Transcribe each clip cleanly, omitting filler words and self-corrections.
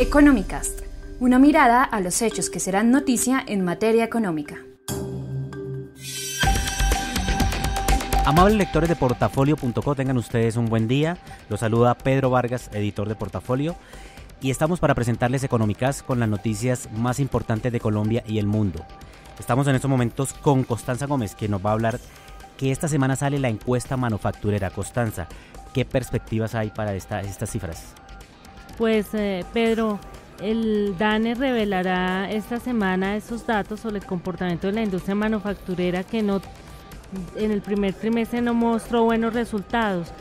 Economicast, una mirada a los hechos que serán noticia en materia económica. Amables lectores de Portafolio.co, tengan ustedes un buen día. Los saluda Pedro Vargas, editor de Portafolio, y estamos para presentarles Economicast con las noticias más importantes de Colombia y el mundo. Estamos en estos momentos con Constanza Gómez, que nos va a hablar que esta semana sale la encuesta manufacturera. Constanza, ¿qué perspectivas hay para estas cifras? Pues Pedro, el DANE revelará esta semana esos datos sobre el comportamiento de la industria manufacturera que en el primer trimestre no mostró buenos resultados.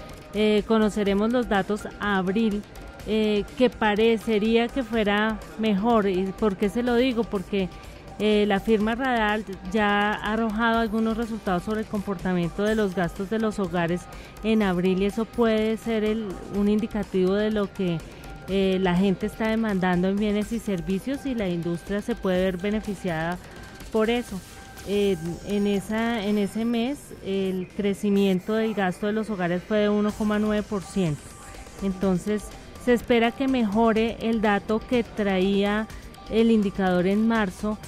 Conoceremos los datos a abril, que parecería que fuera mejor. ¿Y por qué se lo digo? Porque la firma Radar ya ha arrojado algunos resultados sobre el comportamiento de los gastos de los hogares en abril, y eso puede ser un indicativo de lo que la gente está demandando en bienes y servicios, y la industria se puede ver beneficiada por eso. En ese mes el crecimiento del gasto de los hogares fue de 1,9%. Entonces se espera que mejore el dato que traía el indicador en marzo,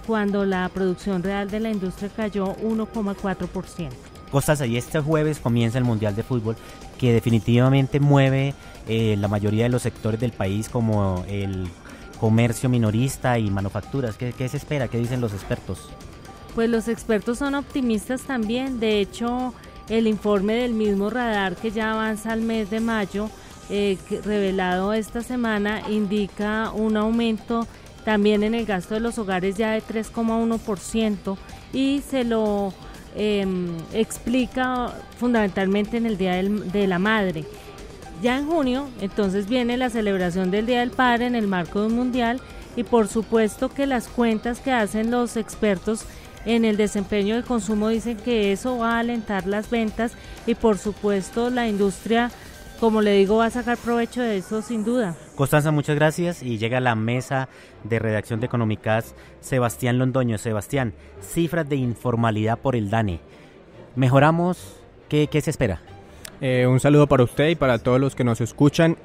cuando la producción real de la industria cayó 1,4%. Constanza, y este jueves comienza el Mundial de Fútbol, que definitivamente mueve la mayoría de los sectores del país, como el comercio minorista y manufacturas. ¿Qué se espera? ¿Qué dicen los expertos? Pues los expertos son optimistas también. De hecho, el informe del mismo Radar, que ya avanza al mes de mayo, revelado esta semana, indica un aumento también en el gasto de los hogares ya de 3,1%, y se lo explica fundamentalmente en el Día de la Madre. Ya en junio, entonces, viene la celebración del Día del Padre en el marco de un mundial, y por supuesto que las cuentas que hacen los expertos en el desempeño del consumo dicen que eso va a alentar las ventas, y por supuesto la industria, como le digo, va a sacar provecho de eso sin duda. Constanza, muchas gracias, y llega a la mesa de redacción de Economicast Sebastián Londoño. Sebastián, cifras de informalidad por el DANE. ¿Mejoramos? ¿Qué se espera? Un saludo para usted y para todos los que nos escuchan.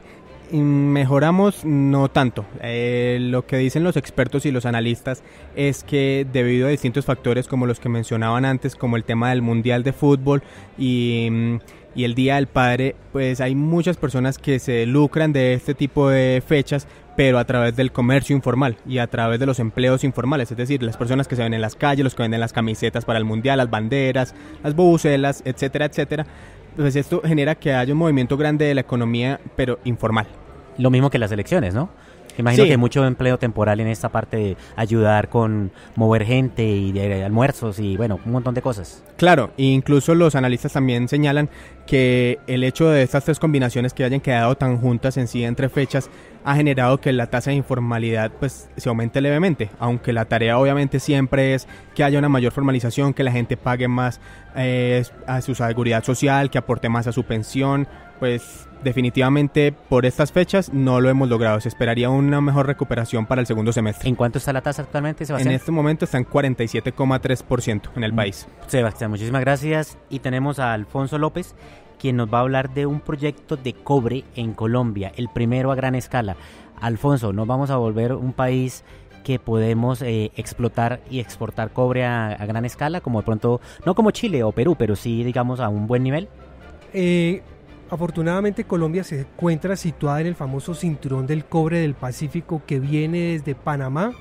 Mejoramos no tanto. Lo que dicen los expertos y los analistas es que debido a distintos factores como los que mencionaban antes, como el tema del Mundial de Fútbol y el Día del Padre, pues hay muchas personas que se lucran de este tipo de fechas, pero a través del comercio informal y a través de los empleos informales, es decir, las personas que se ven en las calles, los que venden las camisetas para el Mundial, las banderas, las bubucelas, etcétera, etcétera. Pues esto genera que haya un movimiento grande de la economía, pero informal. Lo mismo que las elecciones, ¿no? Imagino sí, que mucho empleo temporal en esta parte de ayudar con mover gente y de almuerzos y bueno, un montón de cosas. Claro, e incluso los analistas también señalan que el hecho de estas tres combinaciones que hayan quedado tan juntas en sí entre fechas ha generado que la tasa de informalidad pues se aumente levemente, aunque la tarea obviamente siempre es que haya una mayor formalización, que la gente pague más a su seguridad social, que aporte más a su pensión. Pues definitivamente por estas fechas no lo hemos logrado. Se esperaría una mejor recuperación para el segundo semestre. ¿En cuánto está la tasa actualmente, Sebastián? En este momento está en 47,3% en el país. Sebastián, muchísimas gracias. Y tenemos a Alfonso López, quien nos va a hablar de un proyecto de cobre en Colombia, el primero a gran escala. Alfonso, nos vamos a volver un país que podemos explotar y exportar cobre a gran escala, como de pronto, no como Chile o Perú, pero sí, digamos, a un buen nivel. Afortunadamente Colombia se encuentra situada en el famoso cinturón del cobre del Pacífico, que viene desde Panamá,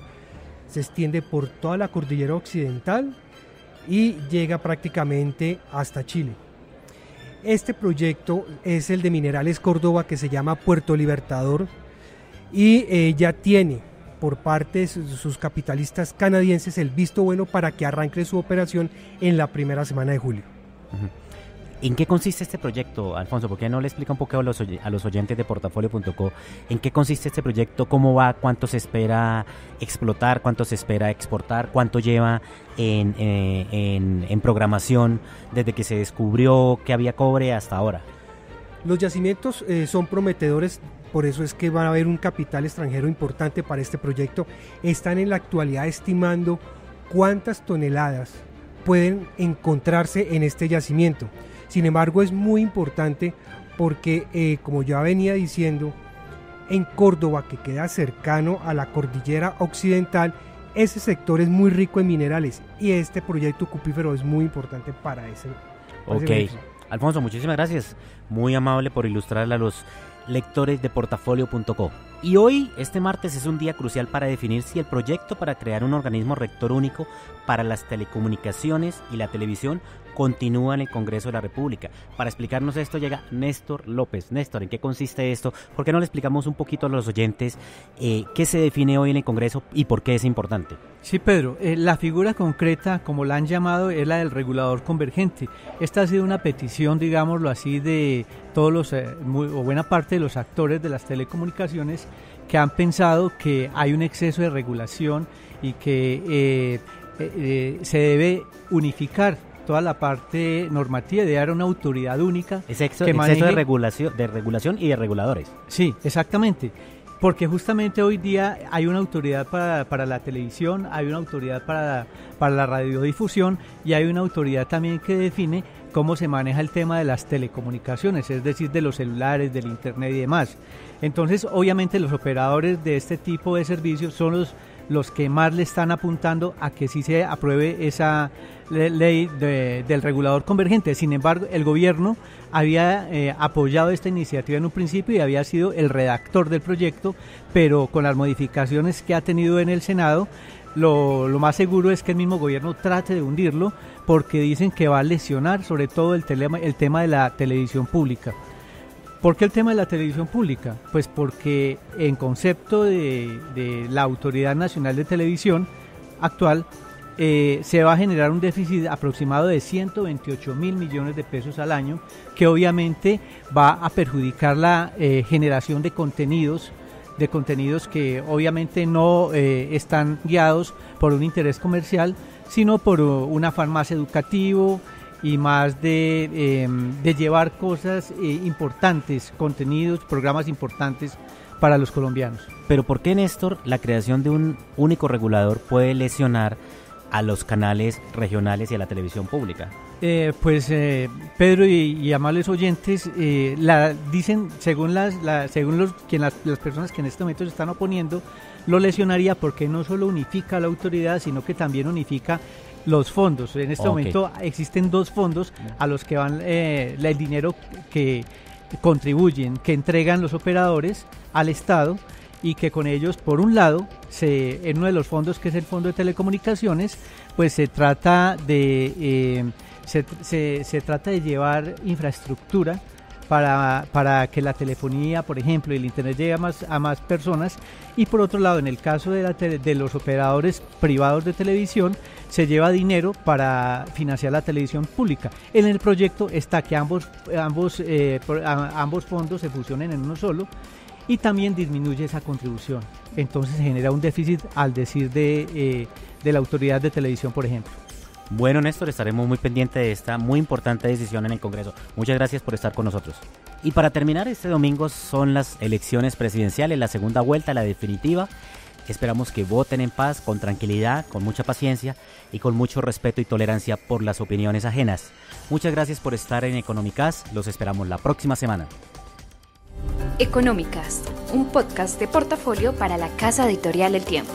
se extiende por toda la cordillera occidental y llega prácticamente hasta Chile. Este proyecto es el de Minerales Córdoba, que se llama Puerto Libertador, y ya tiene por parte de sus capitalistas canadienses el visto bueno para que arranque su operación en la primera semana de julio. Uh-huh. ¿En qué consiste este proyecto, Alfonso? ¿Por qué no le explica un poco a los oyentes de Portafolio.co en qué consiste este proyecto, cómo va, cuánto se espera explotar, cuánto se espera exportar, cuánto lleva en programación desde que se descubrió que había cobre hasta ahora? Los yacimientos son prometedores, por eso es que va a haber un capital extranjero importante para este proyecto. Están en la actualidad estimando cuántas toneladas pueden encontrarse en este yacimiento. Sin embargo, es muy importante porque, como ya venía diciendo, En Córdoba, que queda cercano a la cordillera occidental, ese sector es muy rico en minerales y este proyecto cupífero es muy importante para ese. Ok, Alfonso, muchísimas gracias, muy amable por ilustrarle a los lectores de portafolio.co. Y hoy, este martes, es un día crucial para definir si el proyecto para crear un organismo rector único para las telecomunicaciones y la televisión continúa en el Congreso de la República. Para explicarnos esto llega Néstor López. Néstor, ¿en qué consiste esto? ¿Por qué no le explicamos un poquito a los oyentes qué se define hoy en el Congreso y por qué es importante? Sí, Pedro, la figura concreta, como la han llamado, es la del regulador convergente. Esta ha sido una petición, digámoslo así, de todos los, o buena parte de los actores de las telecomunicaciones que han pensado que hay un exceso de regulación y que se debe unificar toda la parte normativa, de dar una autoridad única. Exceso maneje... de regulación y de reguladores. Sí, exactamente. Porque justamente hoy día hay una autoridad para la televisión, hay una autoridad para la radiodifusión y hay una autoridad también que define cómo se maneja el tema de las telecomunicaciones, es decir, de los celulares, del internet y demás. Entonces, obviamente los operadores de este tipo de servicios son los que más le están apuntando a que sí se apruebe esa ley del regulador convergente. Sin embargo, el gobierno había apoyado esta iniciativa en un principio y había sido el redactor del proyecto, pero con las modificaciones que ha tenido en el Senado, lo más seguro es que el mismo gobierno trate de hundirlo, porque dicen que va a lesionar sobre todo el tema de la televisión pública. ¿Por qué el tema de la televisión pública? Pues porque en concepto de la Autoridad Nacional de Televisión actual, se va a generar un déficit aproximado de 128.000 millones de pesos al año, que obviamente va a perjudicar la generación de contenidos que obviamente no están guiados por un interés comercial, sino por un afán más educativo y más de llevar cosas importantes, contenidos, programas importantes para los colombianos. Pero ¿por qué, Néstor, la creación de un único regulador puede lesionar a los canales regionales y a la televisión pública? Pedro y amables oyentes, dicen, según las personas que en este momento se están oponiendo, lo lesionaría porque no solo unifica la autoridad, sino que también unifica los fondos. En este momento existen dos fondos a los que van el dinero que contribuyen, que entregan los operadores al Estado, y que con ellos, por un lado, en uno de los fondos, que es el Fondo de Telecomunicaciones, pues se trata de llevar infraestructura para que la telefonía, por ejemplo, y el internet llegue a más personas, y por otro lado, en el caso de los operadores privados de televisión, se lleva dinero para financiar la televisión pública. En el proyecto está que ambos fondos se fusionen en uno solo, y también disminuye esa contribución. Entonces se genera un déficit, al decir de la autoridad de televisión, por ejemplo. Bueno, Néstor, estaremos muy pendientes de esta muy importante decisión en el Congreso. Muchas gracias por estar con nosotros. Y para terminar, este domingo son las elecciones presidenciales, la segunda vuelta, la definitiva. Esperamos que voten en paz, con tranquilidad, con mucha paciencia y con mucho respeto y tolerancia por las opiniones ajenas. Muchas gracias por estar en Económicas. Los esperamos la próxima semana. Económicas, un podcast de Portafolio para la casa editorial El Tiempo.